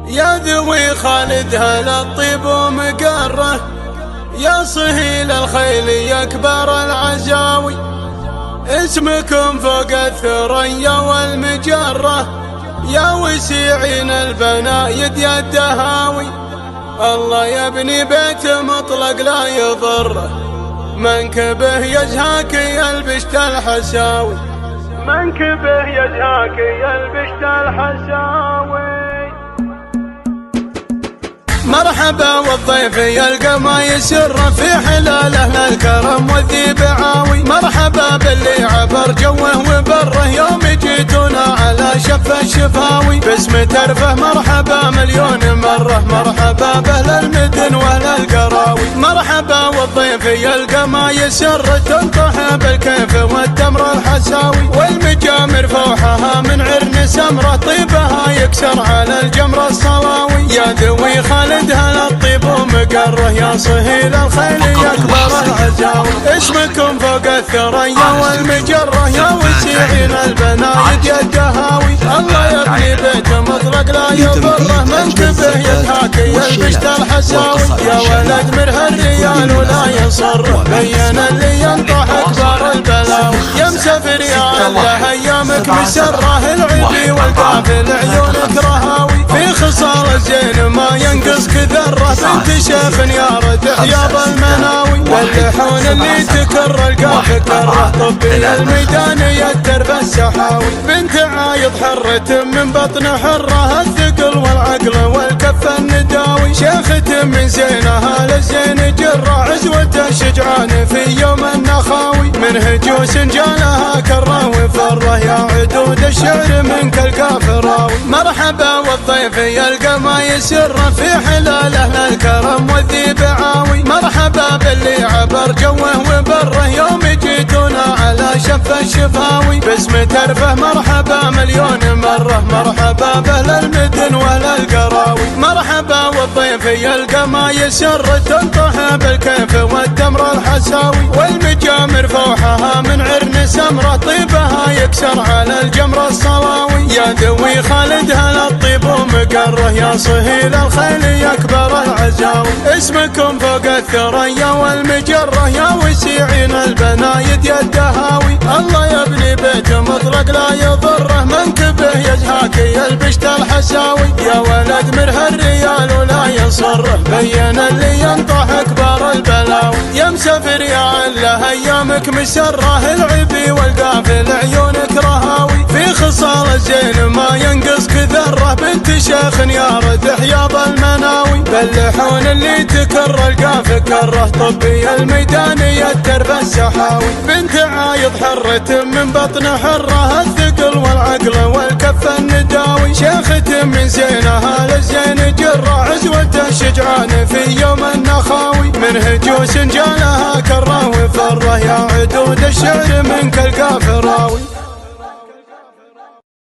يا ذوي خالدها للطيب ومقره، يا صهيل الخيل يا كبار العزاوي، اسمكم فوق الثريا والمجره، يا وسيعين البنايد يا الدهاوي. الله يبني بيت مطلق لا يضره، منكبه يزهاك يلبشت الحساوي، منكبه يزهاك يلبشت الحساوي. مرحبا والضيف يلقى ما يسر في حلاله الكرم والذي بعاوي، مرحبا باللي عبر جوه وبره يوم جيتونا على شف الشفاوي، باسم ترفه مرحبا مليون مره، مرحبا باهل المدن واهل القراوي. مرحبا والضيف يلقى ما يسر تنطح بالكيف والتمر الحساوي، والمجامر فوحها من عرن سمره، طيبها يكسر على الجمر الصلاوي. يا ذوي خالدها للطيب ومقره، يا صهيل الخيل يا كبر العزاوي، اسمكم فوق الثريا والمجره، يا وسيعين البنايد يا الدهاوي. الله يبني بيت مطلق لا يضره، منكبه يضحك يلبشت الحساوي، يا ولد مرها الريال ولا يصره، بين اللي ينطح اكبر البلاوي. يا مسافر يا الله ايامك مسره، العبي والقافل عيونك رهاوي، في خصال الزين ما ينقص كذره، بنت شيخ يا ردح يا بالمناوي، واللحون اللي تكر القاف كره، طبي الميدان يترف السحاوي، بنت عايض حرة من بطن حره، الثقل والعقل والكف النداوي، شيخة من زينها للزين جره، عزوة الشجعان في يوم النخاوي، من هجوس جالها كره وفره، يا عدود الشعر منك الكافراوي. مرحبا والضيف يلقى ما يسر في حلاله الكرم والذي بعاوي، مرحبا باللي عبر جوه وبره يوم جيتونا على شف الشفاوي، باسم ترفه مرحبا مليون مره، مرحبا باهل المدن واهل القراوي. مرحبا والضيف يلقى ما يسر تنطح بالكيف والتمر الحساوي، والمجامر فوحها من عرن سمره، طيبها يكسر على الجمر الصلاوي. يا ذوي خالدها للطيب ومقره، يا صهيل الخيل يا كبر العزاوي، اسمكم فوق الثريا والمجره، يا وسيعين البنايد يا الدهاوي. الله يبني بيت مطلق لا يضره، منكبه يزهاك يلبشت الحساوي، يا ولد مرها الريال ولا يصره، بين اللي ينطح اكبر البلاوي. يا مسافر يا الله ايامك مسره، العبي والقافل عيونك رهاوي، في خصال الزين ما ينقص كذره، بنت شيخ يا ردح يا بالمناوي، باللحون اللي تكر القاف كره، طبي الميدان يترف السحاوي، بنت عايض حرة من بطن حره، الثقل والعقل والكف النداوي، شيخة من زينها للزين جره، عزوة الشجعان في يوم النخاوي، من هجوس جالها كره وفره، يا عدود الشعر منك الكافراوي.